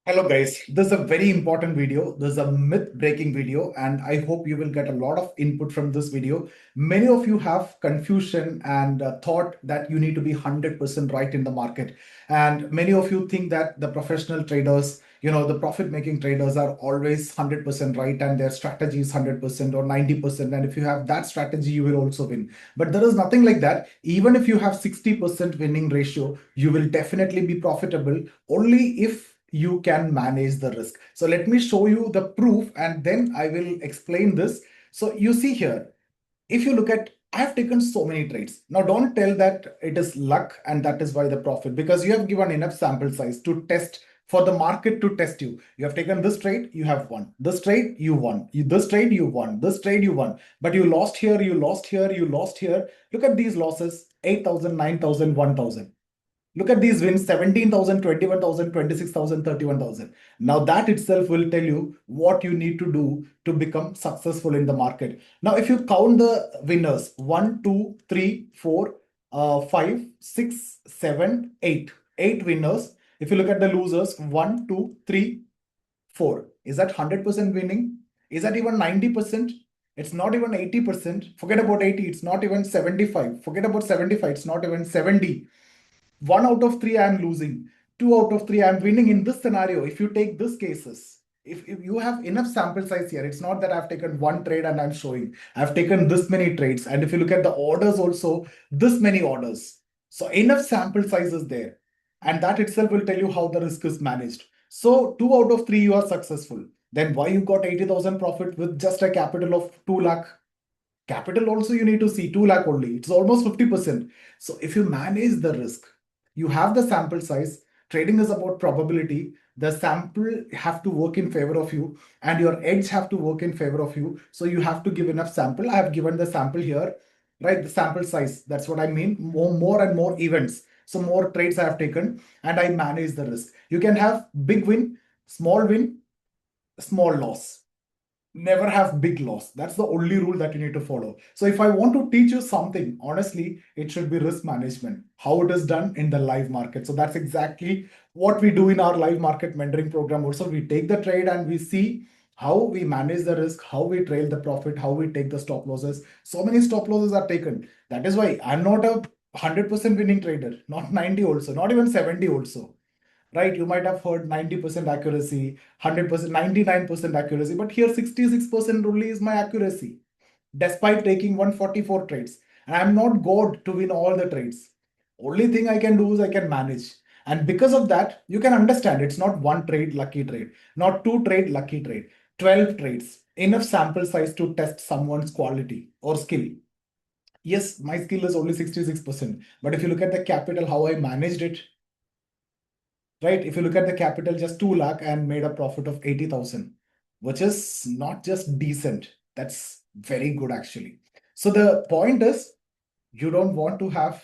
Hello guys, this is a very important video. This is a myth breaking video and I hope you will get a lot of input from this video. Many of you have confusion and thought that you need to be 100% right in the market. And many of you think that the professional traders, the profit making traders are always 100% right and their strategy is 100% or 90%. And if you have that strategy, you will also win. But there is nothing like that. Even if you have 60% winning ratio, you will definitely be profitable only if you can manage the risk. So let me show you the proof and then I will explain this. So you see here, if you look at, I have taken so many trades. Now don't tell that it is luck and that is why the profit, because you have given enough sample size to test, for the market to test you. You have taken this trade, you have won. This trade, you won. This trade, you won. This trade, you won. But you lost here, you lost here, you lost here. Look at these losses, 8,000, 9,000, 1,000. Look at these wins, 17,000, 21,000, 26,000, 31,000. Now that itself will tell you what you need to do to become successful in the market. Now, if you count the winners, 1, 2, 3, 4, 5, 6, 7, 8. 8 winners. If you look at the losers, 1, 2, 3, 4. Is that 100% winning? Is that even 90%? It's not even 80%. Forget about 80. It's not even 75. Forget about 75. It's not even 70. 1 out of 3 I am losing, 2 out of 3 I am winning in this scenario. If you take this cases, if you have enough sample size here, it's not that I've taken one trade and I'm showing. I've taken this many trades. And if you look at the orders also, this many orders. So enough sample size is there. And that itself will tell you how the risk is managed. So 2 out of 3 you are successful. Then why you got 80,000 profit with just a capital of 2 lakh? Capital also you need to see 2 lakh only. It's almost 50%. So if you manage the risk, you have the sample size. Trading is about probability. The sample have to work in favor of you and your edge have to work in favor of you. So you have to give enough sample. I have given the sample here, right? The sample size. That's what I mean. More and more events. So more trades I have taken and I manage the risk. You can have big win, small loss. Never have big loss. That's the only rule that you need to follow. So if I want to teach you something, honestly, it should be risk management, how it is done in the live market. So that's exactly what we do in our live market mentoring program. Also, we take the trade and we see how we manage the risk, how we trail the profit, how we take the stop losses. So many stop losses are taken. That is why I'm not a 100% winning trader, not 90 also, not even 70 also, right? You might have heard 90% accuracy, 100%, 99% accuracy, but here 66% only is my accuracy, despite taking 144 trades. And I'm not God to win all the trades. Only thing I can do is I can manage. And because of that, you can understand it's not one trade, lucky trade, not two trade, lucky trade, 12 trades, enough sample size to test someone's quality or skill. Yes, my skill is only 66%. But if you look at the capital, how I managed it, right? If you look at the capital, just 2 lakh and made a profit of 80,000, which is not just decent. That's very good actually. So the point is, you don't want to have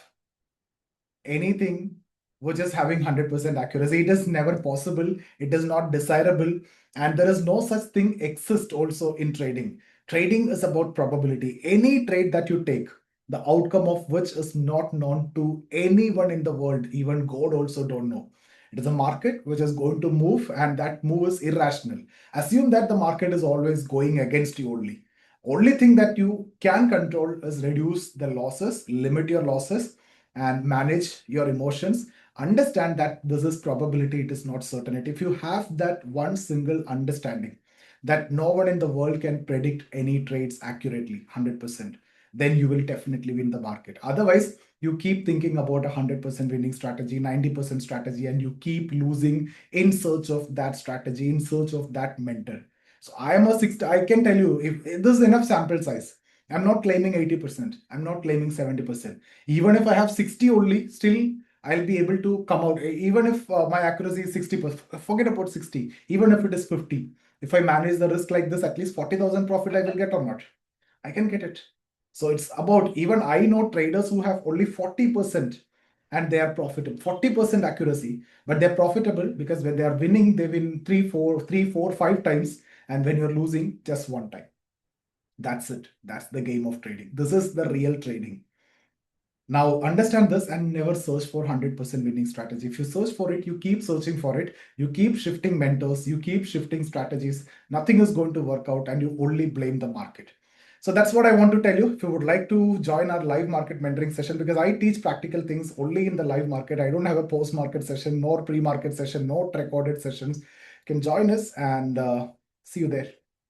anything which is having 100% accuracy. It is never possible. It is not desirable. And there is no such thing exist also in trading. Trading is about probability. Any trade that you take, the outcome of which is not known to anyone in the world, even God also don't know. It is a market which is going to move and that move is irrational. Assume that the market is always going against you only. Only thing that you can control is reduce the losses, limit your losses, and manage your emotions. Understand that this is probability, it is not certainty. If you have that one single understanding that no one in the world can predict any trades accurately 100%, then you will definitely win the market. Otherwise, you keep thinking about 100% winning strategy, 90% strategy, and you keep losing in search of that strategy, in search of that mentor. So I am a 60, I can tell you, if this is enough sample size, I'm not claiming 80%, I'm not claiming 70%. Even if I have 60 only, still I'll be able to come out. Even if my accuracy is 60%, forget about 60, even if it is 50. If I manage the risk like this, at least 40,000 profit I will get or not. I can get it. So it's about, even I know traders who have only 40% and they are profitable, 40% accuracy, but they're profitable because when they are winning, they win 3, 4, 5 times. And when you're losing, just one time. That's it. That's the game of trading. This is the real trading. Now, understand this and never search for 100% winning strategy. If you search for it, you keep searching for it, you keep shifting mentors, you keep shifting strategies, nothing is going to work out and you only blame the market. So that's what I want to tell you. If you would like to join our live market mentoring session, because I teach practical things only in the live market, I don't have a post market session, nor pre market session, nor recorded sessions. You can join us and see you there.